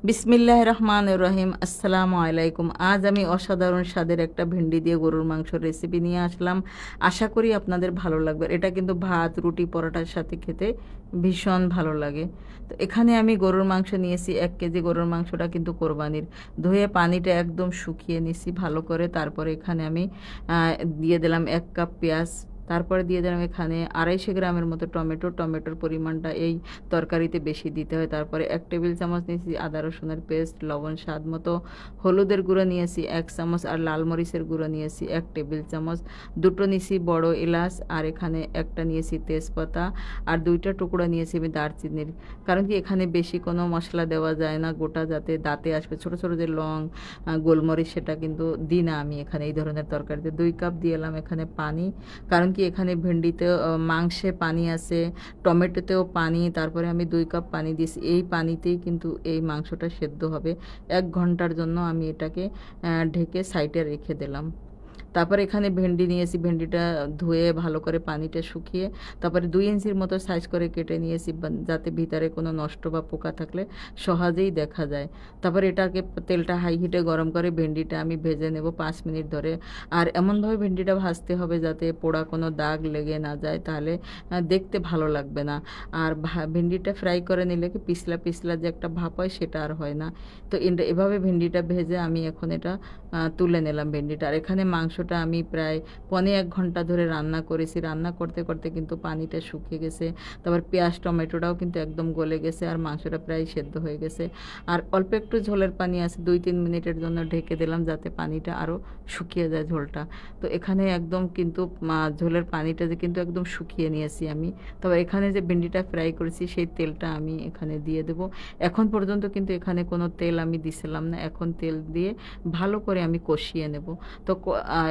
বিসমিল্লাহ রহমান রহিম। আসসালামু আলাইকুম। আজ আমি অসাধারণ স্বাদের একটা ভেন্ডি দিয়ে গরুর মাংসর রেসিপি নিয়ে আসলাম। আশা করি আপনাদের ভালো লাগবে। এটা কিন্তু ভাত, রুটি, পরোটার সাথে খেতে ভীষণ ভালো লাগে। তো এখানে আমি গরুর মাংস নিয়েছি 1 কেজি। গরুর মাংসটা কিন্তু কোরবানির। ধুয়ে পানিটা একদম শুকিয়ে নিছি ভালো করে। তারপরে এখানে আমি দিয়ে দিলাম 1 কাপ পেঁয়াজ। তারপরে দিয়ে দিলাম এখানে 250 গ্রামের মতো টমেটো। টমেটোর পরিমাণটা এই তরকারিতে বেশি দিতে হয়। তারপরে 1 টেবিল চামচ নিয়েছি আদা রসুনের পেস্ট, লবণ স্বাদ মতো, হলুদের গুঁড়ো নিয়েছি 1 চামচ, আর লাল মরিচের গুঁড়ো নিয়েছি 1 টেবিল চামচ। দুটো নিয়েছি বড় এলাচ, আর এখানে একটা নিয়েছি তেজপাতা, আর 2টা টুকরো নিয়েছি আমি দারচিনির। কারণ কি এখানে বেশি কোনো মশলা দেওয়া যায় না, গোটা যাতে দাঁতে আসবে। ছোট ছোট যে লং, গোলমরিচ, সেটা কিন্তু দিই না আমি এখানে এই ধরনের তরকারিতে। 2 কাপ দিয়ে এলাম এখানে পানি। কারণ কি এখানে ভেন্ডিতে মাংসে পানি আছে, টমেটোতেও পানি। তারপরে আমি 2 কাপ পানি দিয়েছি। এই পানিতেই কিন্তু এই মাংসটা সেদ্ধ হবে। 1 ঘন্টার জন্য আমি এটাকে ঢেকে সাইডে রেখে দিলাম। তারপর এখানে ভেন্ডি নিয়েছি। ভেন্ডিটা ধুয়ে ভালো করে পানিটা শুকিয়ে তারপরে 2 ইঞ্চির মতো সাইজ করে কেটে নিয়েছি, যাতে ভিতরে কোনো নষ্ট বা পোকা থাকলে সহজেই দেখা যায়। তারপর এটাকে তেলটা হাই হিটে গরম করে ভেন্ডিটা আমি ভেজে নেব 5 মিনিট ধরে। আর এমনভাবে ভেন্ডিটা ভাজতে হবে যাতে পোড়া কোনো দাগ লেগে না যায়, তাহলে দেখতে ভালো লাগবে না। আর ভেন্ডিটা ফ্রাই করে নিলে কি পিছলা পিছলা যে একটা ভাপ হয়, সেটা আর হয় না। তো এভাবে ভেন্ডিটা ভেজে আমি এখন এটা তুলে নিলাম ভেন্ডিটা। আর এখানে মাংসটা আমি প্রায় 1.5 ঘন্টা ধরে রান্না করেছি। রান্না করতে করতে কিন্তু পানিটা শুকিয়ে গেছে। তারপর পেঁয়াজ টমেটোটাও কিন্তু একদম গলে গেছে, আর মাংসটা প্রায় সেদ্ধ হয়ে গেছে। আর অল্প একটু ঝোলের পানি আছে, 2-3 মিনিটের জন্য ঢেকে দিলাম যাতে পানিটা আরও শুকিয়ে যায় ঝোলটা। তো এখানে একদম কিন্তু ঝোলের পানিটা যে কিন্তু একদম শুকিয়ে নিয়েছি আমি। তবে এখানে যে ভেন্ডিটা ফ্রাই করেছি সেই তেলটা আমি এখানে দিয়ে দেব। এখন পর্যন্ত কিন্তু এখানে কোনো তেল আমি দিছিলাম না। এখন তেল দিয়ে ভালো করে আমি কষিয়ে নেব। তো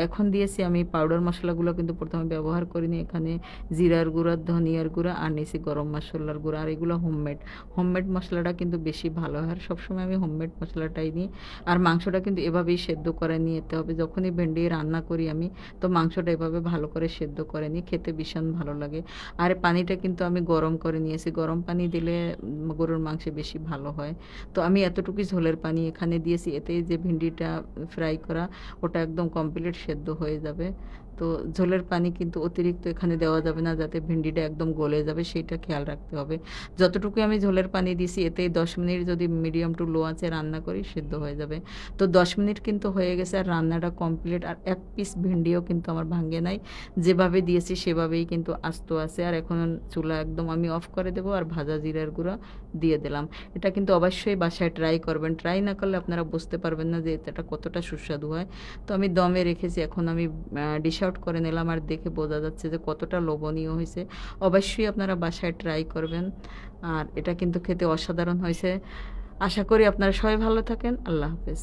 এখন দিয়েছি আমি পাউডার মশলাগুলো কিন্তু প্রথমে ব্যবহার করিনি। এখানে জিরার গুঁড়া, ধনিয়ার গুঁড়া, আর নিয়েছি গরম মশলার গুঁড়া। আর এগুলো হোমমেড। হোমমেড মশলাটা কিন্তু বেশি ভালো হয়, আর সবসময় আমি হোমমেড মশলাটাই নিই। আর মাংসটা কিন্তু এভাবেই সেদ্ধ করে নিতে হবে। যখনই ভেন্ডি রান্না করি আমি, তো মাংসটা এভাবে ভালো করে সেদ্ধ করে নিই, খেতে ভীষণ ভালো লাগে। আর পানিটা কিন্তু আমি গরম করে নিয়েছি। গরম পানি দিলে গরুর মাংসে বেশি ভালো হয়। তো আমি এতটুকুই ঝোলের পানি এখানে দিয়েছি। এতেই যে ভেন্ডিটা ফ্রাই করা, ওটা একদম কমপ্লিট সেদ্ধ হয়ে যাবে। তো ঝোলের পানি কিন্তু অতিরিক্ত এখানে দেওয়া যাবে না, যাতে ভেন্ডিটা একদম গলে যাবে, সেইটা খেয়াল রাখতে হবে। যতটুকু আমি ঝোলের পানি দিয়েছি, এতেই 10 মিনিট যদি মিডিয়াম টু লো আঁচে রান্না করি, সেদ্ধ হয়ে যাবে। তো 10 মিনিট কিন্তু হয়ে গেছে, আর রান্নাটা কমপ্লিট। আর 1 পিস ভেন্ডিও কিন্তু আমার ভাঙে নাই। যেভাবে দিয়েছি সেভাবেই কিন্তু আস্ত আছে। আর এখন চুলা একদম আমি অফ করে দেবো, আর ভাজা জিরার গুঁড়া দিয়ে দিলাম। এটা কিন্তু অবশ্যই বাসায় ট্রাই করবেন। ট্রাই না করলে আপনারা বুঝতে পারবেন না যে এটা কতটা সুস্বাদু হয়। তো আমি দমে রেখেছি। এখন আমি ডিশ আউট করে নিলাম, আর দেখে বোঝা যাচ্ছে যে কতটা লোভনীয় হয়েছে। অবশ্যই আপনারা বাসায় ট্রাই করবেন। আর এটা কিন্তু খেতে অসাধারণ হয়েছে। আশা করি আপনারা সবাই ভালো থাকেন। আল্লাহ হাফেজ।